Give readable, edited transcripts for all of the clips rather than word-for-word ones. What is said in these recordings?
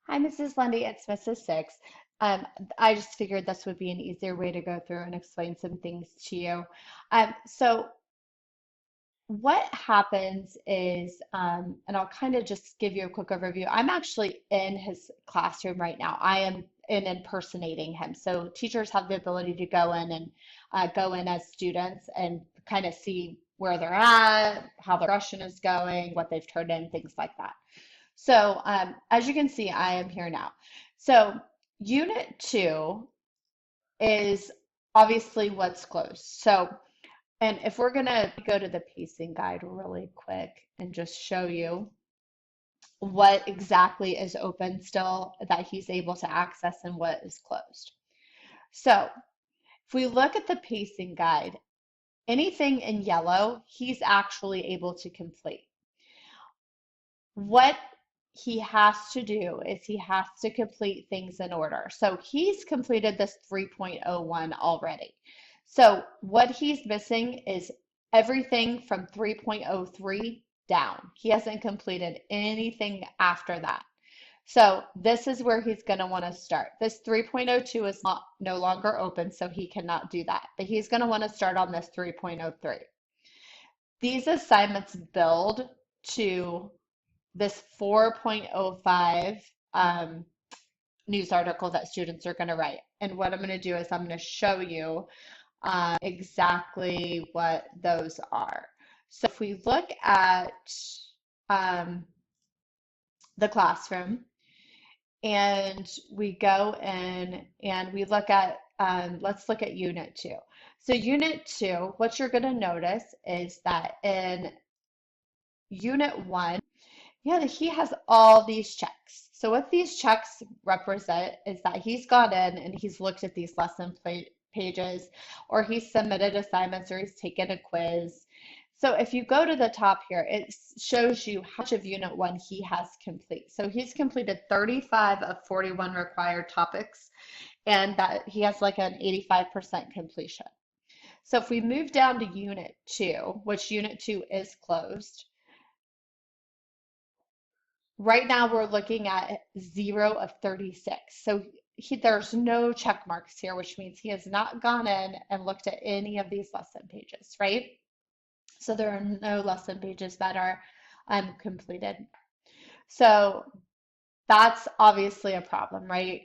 Hi, Mrs. Lundy. It's Mrs. Six. Um, I just figured this would be an easier way to go through and explain some things to you. So what happens is, and I'll kind of just give you a quick overview. I'm actually in his classroom right now. I am impersonating him. So teachers have the ability to go in and go in as students and kind of see where they're at, how the progression is going, what they've turned in, things like that. So as you can see, I am here now. So unit two is obviously what's closed. So, and if we're gonna go to the pacing guide really quick and just show you what exactly is open still that he's able to access and what is closed. So if we look at the pacing guide, anything in yellow, he's actually able to complete. What he has to do is he has to complete things in order. So he's completed this 3.01 already. So what he's missing is everything from 3.03 down. He hasn't completed anything after that. So this is where he's going to want to start. This 3.02 is no longer open, so he cannot do that. But he's going to want to start on this 3.03. These assignments build to this 4.05 news article that students are going to write. And what I'm going to do is I'm going to show you exactly what those are. So if we look at um, the classroom and we go in and we look at, let's look at Unit 2. So Unit 2, what you're going to notice is that in Unit 1, yeah, he has all these checks. So what these checks represent is that he's gone in and he's looked at these pages, or he's submitted assignments, or he's taken a quiz. So if you go to the top here, it shows you how much of Unit 1 he has complete. So he's completed 35 of 41 required topics, and that he has like an 85% completion. So if we move down to Unit 2, which Unit 2 is closed, right now, we're looking at 0 of 36. So there's no check marks here, which means he has not gone in and looked at any of these lesson pages, right? So there are no lesson pages that are completed. So that's obviously a problem, right?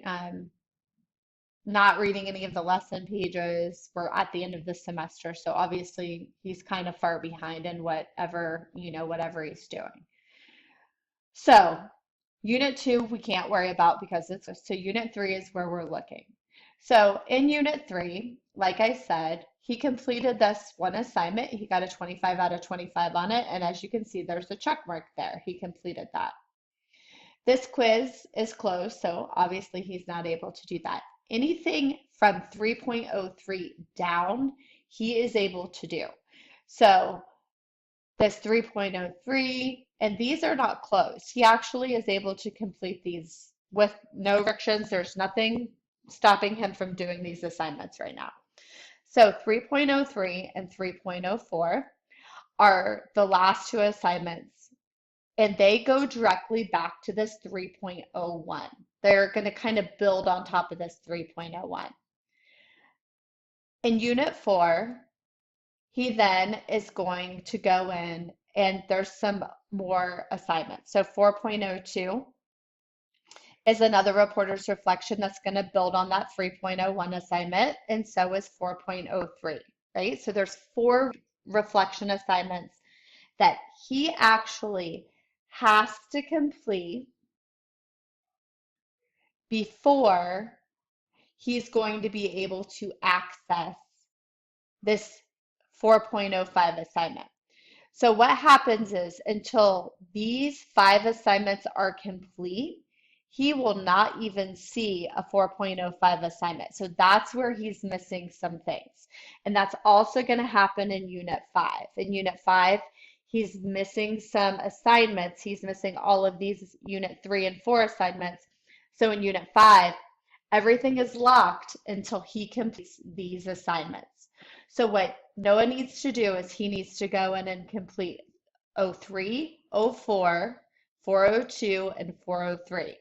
Not reading any of the lesson pages. We're at the end of the semester, so obviously he's kind of far behind in whatever he's doing. So Unit 2, we can't worry about because so Unit 3 is where we're looking. So in Unit 3, like I said, he completed this one assignment. He got a 25 out of 25 on it. And as you can see, there's a check mark there. He completed that. This quiz is closed, so obviously he's not able to do that. Anything from 3.03 down, he is able to do. So this 3.03, and these are not closed. He actually is able to complete these with no restrictions. There's nothing stopping him from doing these assignments right now. So 3.03 and 3.04 are the last two assignments, and they go directly back to this 3.01. They're going to kind of build on top of this 3.01. In Unit 4, he then is going to go in and there's some more assignments. So 4.02 is another reporter's reflection that's going to build on that 3.01 assignment, and so is 4.03, right? So there's four reflection assignments that he actually has to complete before he's going to be able to access this 4.05 assignment. So what happens is until these five assignments are complete, he will not even see a 4.05 assignment. So that's where he's missing some things. And that's also going to happen in Unit 5. In Unit 5, he's missing some assignments. He's missing all of these Unit 3 and 4 assignments. So in Unit 5, everything is locked until he completes these assignments. So what Noah needs to do is he needs to go in and complete 03, 04, 402, and 403.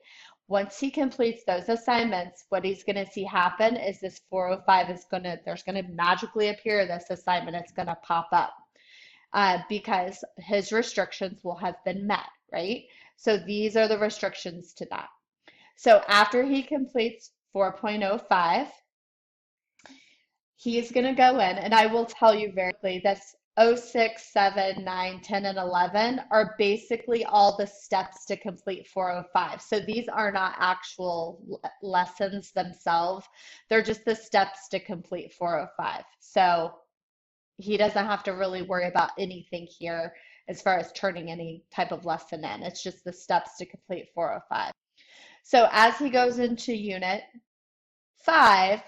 Once he completes those assignments, what he's going to see happen is this 405 is going to, there's going to magically appear this assignment. It's going to pop up because his restrictions will have been met, right? So these are the restrictions to that. So after he completes 4.05, he is going to go in, and I will tell you very quickly, this 06, 7, 9, 10, and 11 are basically all the steps to complete 405. So these are not actual lessons themselves. They're just the steps to complete 405. So he doesn't have to really worry about anything here as far as turning any type of lesson in. It's just the steps to complete 405. So as he goes into Unit 5,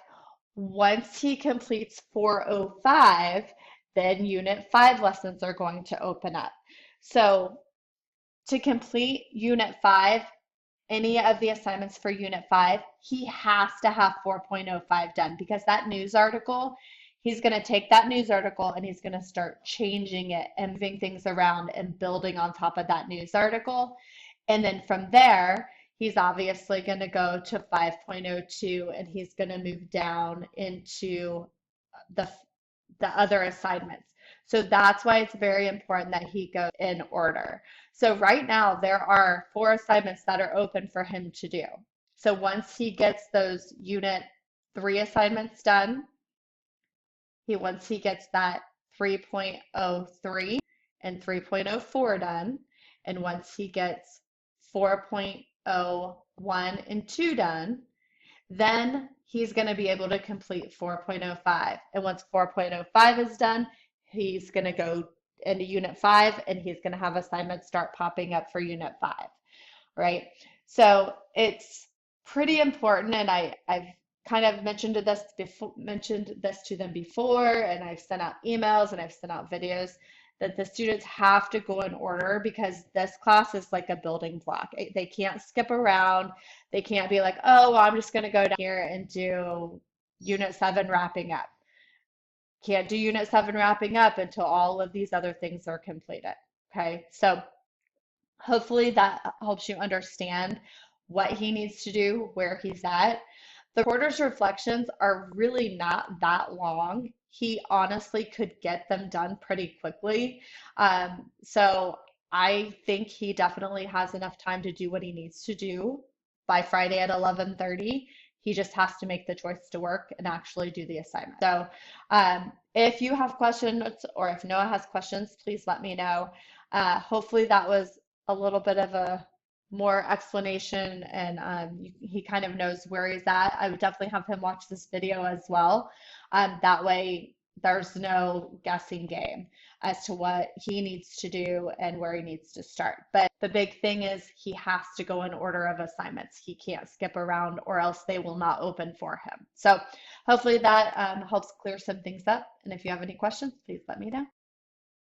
once he completes 405, then Unit 5 lessons are going to open up. So to complete Unit 5, any of the assignments for Unit 5, he has to have 4.05 done because that news article, he's going to take that news article and he's going to start changing it and moving things around and building on top of that news article. And then from there, he's obviously going to go to 5.02 and he's going to move down into the other assignments. So that's why it's very important that he goes in order. So right now there are 4 assignments that are open for him to do. So once he gets those Unit 3 assignments done, once he gets that 3.03 and 3.04 done, and once he gets 4.01 and 2 done, then he's going to be able to complete 4.05. And once 4.05 is done, he's going to go into Unit 5 and he's going to have assignments start popping up for Unit 5, right? So it's pretty important, and I've kind of mentioned this to them before, and I've sent out emails and I've sent out videos that the students have to go in order because this class is like a building block. They can't skip around. They can't be like, oh, well, I'm just going to go down here and do Unit 7 wrapping up. Can't do Unit 7 wrapping up until all of these other things are completed. Okay, so hopefully that helps you understand what he needs to do, where he's at. The reporter's reflections are really not that long. He honestly could get them done pretty quickly. So I think he definitely has enough time to do what he needs to do by Friday at 11:30. He just has to make the choice to work and actually do the assignment. So if you have questions or if Noah has questions, please let me know. Hopefully that was a little bit of a more explanation and he kind of knows where he's at. I would definitely have him watch this video as well. That way there's no guessing game as to what he needs to do and where he needs to start. But the big thing is he has to go in order of assignments. He can't skip around or else they will not open for him. So hopefully that helps clear some things up. And if you have any questions, please let me know.